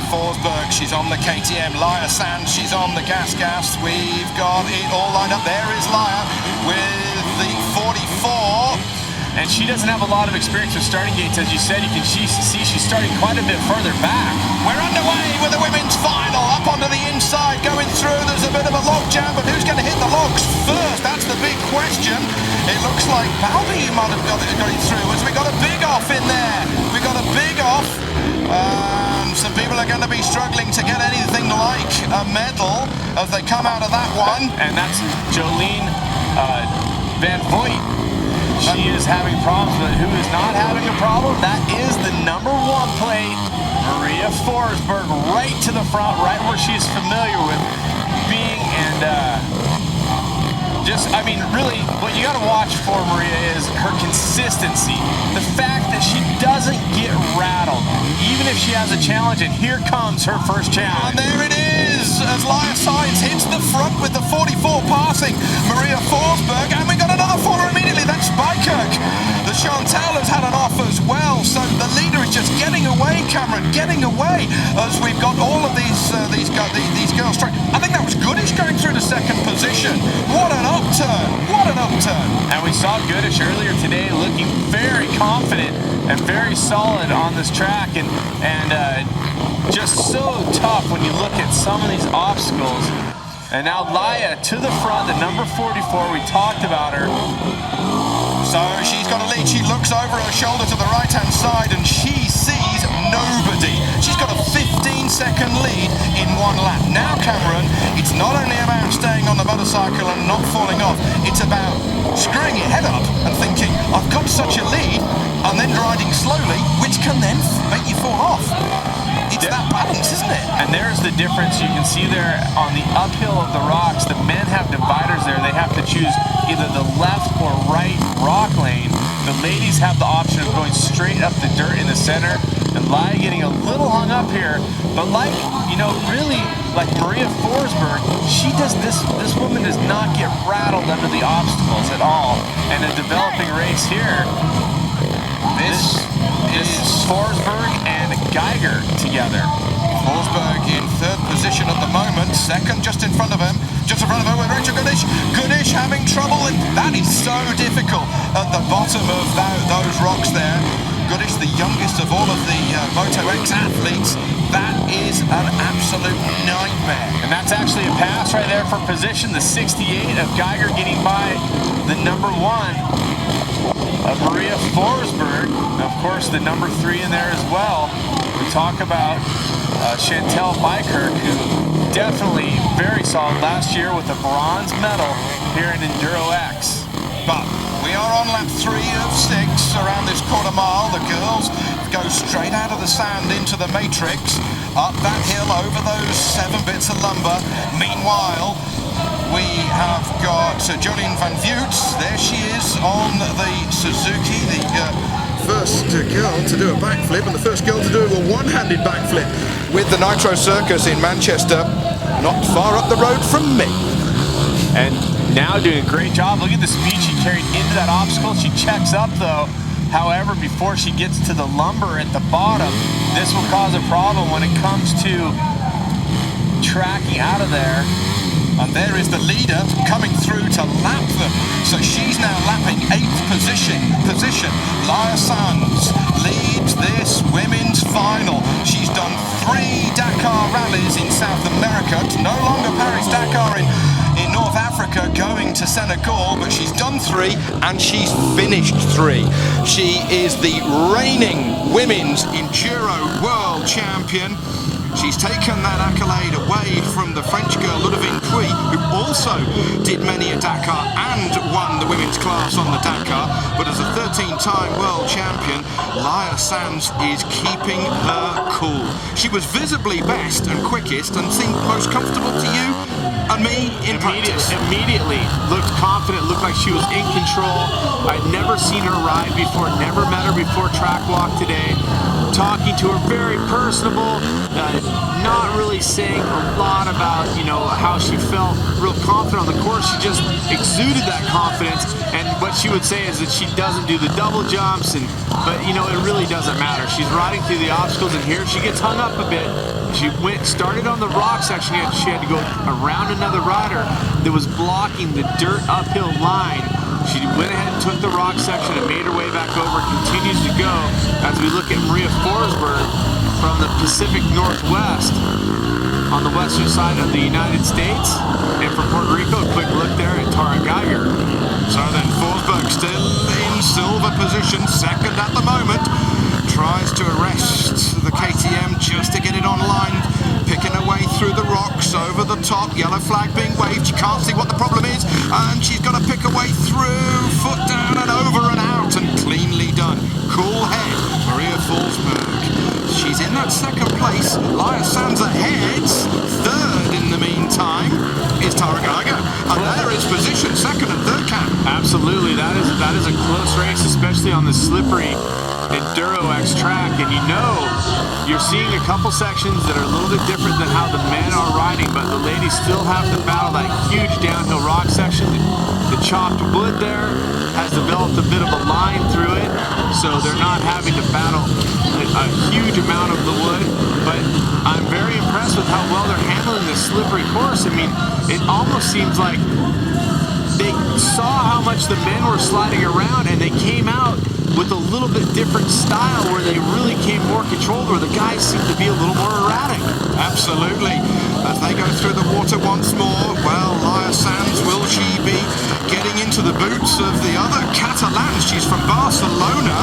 Forsberg, she's on the KTM. Laia Sanz, she's on the gas. We've got it all lined up. There is Laia with the 44. And she doesn't have a lot of experience with starting gates, as you said. You can see she's starting quite a bit further back. We're underway with the women's final. Up onto the inside, going through. There's a bit of a log jam, but who's going to hit the logs first? That's the big question. It looks like Baldy might have got it through, as we got a big off in there. We got a big off. Some people are going to be struggling to get anything like a medal as they come out of that one. And that's Jolene Van Voigt. She is having problems, but who is not having a problem? That is the #1 plate, Maria Forsberg, right to the front, right where she's familiar with being. And I mean, really, what you got to watch for Maria is her consistency. The fact that she doesn't get rattled, even if she has a challenge, and here comes her first challenge. And there it is, as Laia Sanz hits the front with the 44 passing Maria Forsberg, and we got another follower immediately. That's Spikirk. The Chantal has had an off as well, so the leader is just getting away, Cameron, getting away, as we've got all of these girls straight. I think that was Goodish going through to second position. What an upturn, what an upturn. And we saw Goodish earlier today looking very confident and very solid on this track, and just so tough when you look at some of these obstacles. And now Laia to the front, the number 44, we talked about her. So she's got a lead, she looks over her shoulder to the right-hand side and she sees nobody. She's got a 15-second lead in one lap. Now, Cameron, it's not only about staying on the motorcycle and not falling off, it's about screwing your head up and thinking, I've got such a lead, and then riding slowly, which can then make you fall off. It's that balance, isn't it? And there's the difference. You can see there on the uphill of the rocks, the men have dividers there. They have to choose either the left or right rock lane. The ladies have the option of going straight up the dirt in the center, and Laia getting a little hung up here. But like, you know, really, like Maria Forsberg, she does this woman does not get rattled under the obstacles at all. And a developing race here. This is Forsberg and Geiger together. Forsberg in third position at the moment, second just in front of him, with Rachel Goodish. Goodish having trouble, and that is so difficult at the bottom of those rocks there. Goodish, the youngest of all of the Moto X athletes, that is an absolute nightmare. And that's actually a pass right there for position, the 68 of Geiger getting by the #1 of Maria Forsberg. And of course, the #3 in there as well. We talk about Chantal Spikirk, who definitely very solid last year with a bronze medal here in Enduro X. But we are on lap 3 of 6 around this quarter mile. The girls go straight out of the sand into the matrix, up that hill over those 7 bits of lumber. Meanwhile, we have got Jolien Van Voigt. There she is on the Suzuki, the first girl to do a backflip and the first girl to do a one-handed backflip with the Nitro Circus in Manchester, not far up the road from me. And now doing a great job. Look at the speed she carried into that obstacle. She checks up though. However, before she gets to the lumber at the bottom, this will cause a problem when it comes to tracking out of there. And there is the leader coming through to lap them. So she's now lapping 8th position. Laia Sanz leads this women's final. She's done 3 Dakar rallies in South America. It's no longer Paris-Dakar in North Africa, going to Senegal, but she's done 3 and she's finished 3. She is the reigning women's Enduro world champion. She's taken that accolade away from the French girl Ludovine Puy, who also did many a Dakar and won the women's class on the Dakar. But as a 13-time world champion, Laia Sanz is keeping her cool. She was visibly best and quickest and seemed most comfortable to you and me in practice. Immediately looked confident, looked like she was in control. I'd never seen her ride before, never met her before track walk today. Talking to her, very personable, not really saying a lot about, you know, how she felt real confident on the course. She just exuded that confidence, and what she would say is that she doesn't do the double jumps, but you know, it really doesn't matter. She's riding through the obstacles, and here she gets hung up a bit, She started on the rock section, yet she had to go around another rider that was blocking the dirt uphill line. She went ahead and took the rock section and made her way back over, continues to go as we look at Maria Forsberg from the Pacific Northwest on the western side of the United States. And from Puerto Rico, a quick look there at Tara Geiger. So then Forsberg still in silver position, second at the moment. Tries to arrest the KTM just to get it online, picking her way through the rocks, over the top, yellow flag being waved. She can't see what the problem is, and she's got to pick her way through, foot down and over and out, and cleanly done. Cool head, Maria Forsberg. She's in that second place. Laia Sanz ahead. Third in the meantime is Tara Geiger, and there is position second and third, Cam. Absolutely, that is a close race, especially on the slippery Enduro X track, and you're seeing a couple sections that are a little bit different than how the men are riding, but the ladies still have to battle that huge downhill rock section. The chopped wood there has developed a bit of a line through it, so they're not having to battle a huge amount of the wood, but I'm very impressed with how well they're handling this slippery course. I mean, it almost seems like they saw how much the men were sliding around, and they came out with a little bit different style where they really came more controlled, where the guys seem to be a little more erratic. Absolutely. As they go through the water once more, well, Laia Sanz, will she be getting into the boots of the other Catalans? She's from Barcelona,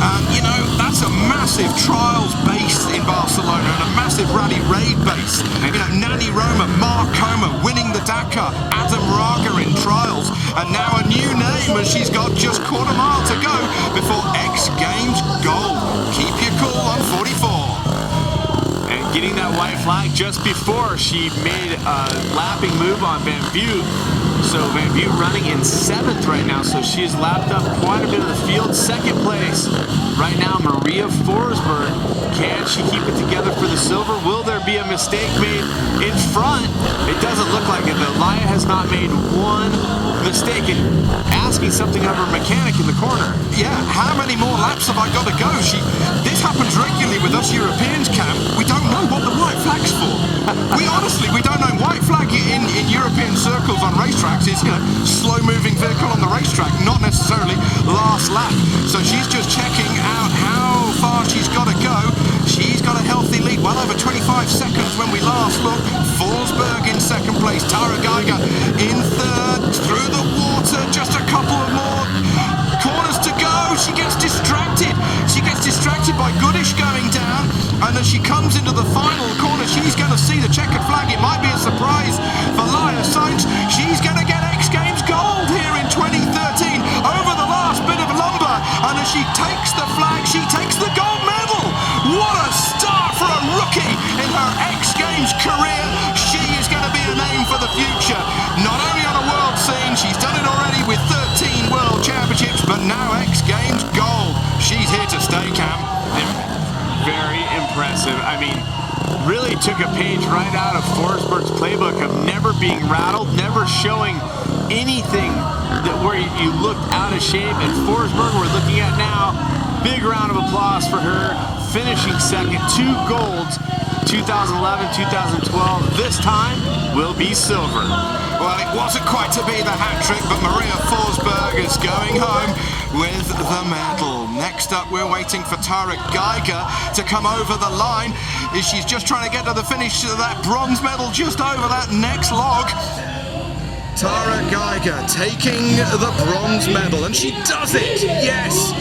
and that's a massive trials base in Barcelona and a massive rally raid base. Nani Roma, Mark Coma winning the Dakar, Adam Raga in trials, and now a new name as she's got just quarter mile to go before X Games gold. Keep your cool on 44. And getting that white flag just before she made a lapping move on Van Vliet. So Van Vliet running in 7th right now, so she's lapped up quite a bit of the field. Second place right now, Maria Forsberg. Can she keep it together for the silver? Will there be a mistake made in front? It doesn't look like it, though. Laia has not made one mistake in asking something of her mechanic in the corner. Yeah, how many more laps have I got to go? This happens regularly with us Europeans, Cam. We don't know what the white flag's for. We don't know. White flag in European circles on racetracks is, slow-moving vehicle on the racetrack, not necessarily last lap. So she's just checking out how far she's got to go. She's got a healthy lead, well over 25 seconds when we last looked. Forsberg in second place, Tara Geiger in third, through the water, just a couple of more corners to go. She gets distracted. By Goodish going down, and as she comes into the final corner, she's going to see the checkered flag. It might be a surprise for Laia Sanz. She's going to get X Games gold here in 2013 over the last bit of lumber, and as she takes the flag, she takes the gold medal. What a start for a rookie in her X Games career. She is going to be a name for the future, not only on a world scene. She's done it already with 13 world championships, but now X Games gold. She's here to stay, Cam. Very impressive. I mean, really took a page right out of Forsberg's playbook of never being rattled, never showing anything where you looked out of shape. And Forsberg, we're looking at now, big round of applause for her, finishing second, 2 golds, 2011, 2012. This time will be silver. Well, it wasn't quite to be the hat trick, but Maria Forsberg is going home with the medal. Next up, we're waiting for Tara Geiger to come over the line. She's just trying to get to the finish of that bronze medal just over that next log. Tara Geiger taking the bronze medal, and she does it, yes!